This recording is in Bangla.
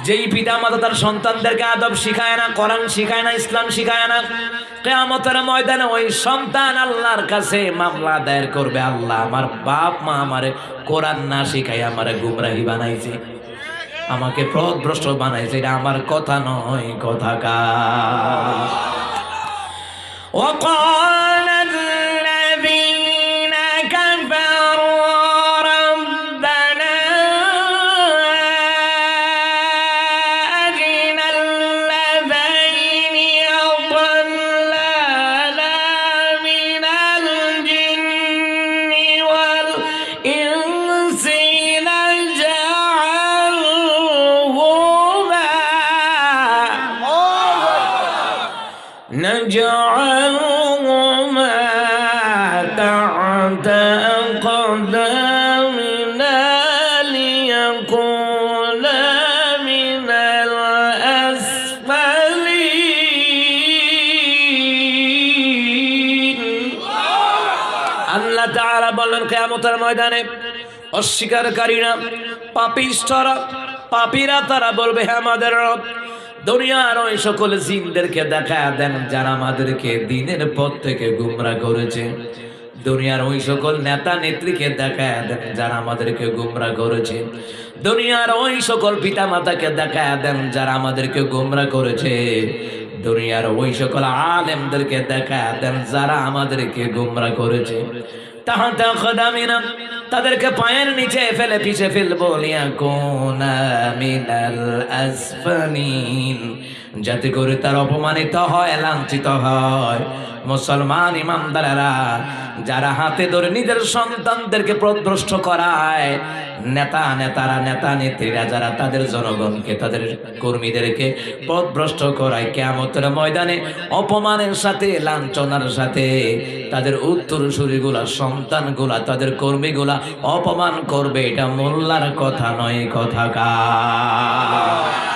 যেই পিতা মাতা তার সন্তানদেরকে আদব শিখায় না, কোরআন শিখায় না, ইসলাম শিখায় না, কিয়ামতের ময়দানে ওই সন্তান আল্লাহর কাছে মামলা দায়ের করবে, আল্লাহ আমার বাপ মা আমারে কোরআন না শিখাই আমারে গুমরাহি বানাইছে, আমাকে পথভ্রষ্ট বানাইছে, এটা আমার কথা নয়, কথা কার? وقال الذين كفروا ربنا أرنا الذين أضلانا من الجن والإنس نجعلهما تحت أقدامنا ليكونا من الأسفلين আল্লাহ তাআলা বলেন কিয়ামতের ময়দানে অস্বীকারীরা, পাপিষ্ঠরা, পাপীরা তারা বলবে, হে আমাদের রব, দুনিয়ার ওই সকল জিনদেরকে দেখা দেন যারা আমাদেরকে দিনের পথ থেকে গুমরা করেছে, দুনিয়ার ওই সকল নেতা নেত্রীকে দেখা দেন যারা আমাদেরকে গুমরা করেছে, দুনিয়ার ওই সকল পিতা মাতাকে দেখা দেন যারা আমাদেরকে গুমরা করেছে, দুনিয়ার ওই সকল আলেমদেরকে দেখা দেন যারা আমাদেরকে গুমরা করেছে। তাহাতে কদামিনা, তাদেরকে পায়ের নিচে ফেলে পিছে ফেলবো, লিয়াকুনা মিনাল আসফালিন, যাতে করে তার অপমানিত হয়, লাঞ্ছিত হয়। মুসলমান ইমানদারেরা যারা হাতে ধরে নিজের সন্তানদেরকে পথভ্রষ্ট করায়, নেতা নেত্রীরা যারা তাদের জনগণকে, তাদের কর্মীদেরকে পথভ্রষ্ট করায়, কিয়ামতের ময়দানে অপমানের সাথে, লাঞ্ছনার সাথে তাদের উত্তরসূরিগুলা, সন্তানগুলা, তাদের কর্মীগুলা অপমান করবে। এটা মোল্লার কথা নয়, কথা কার?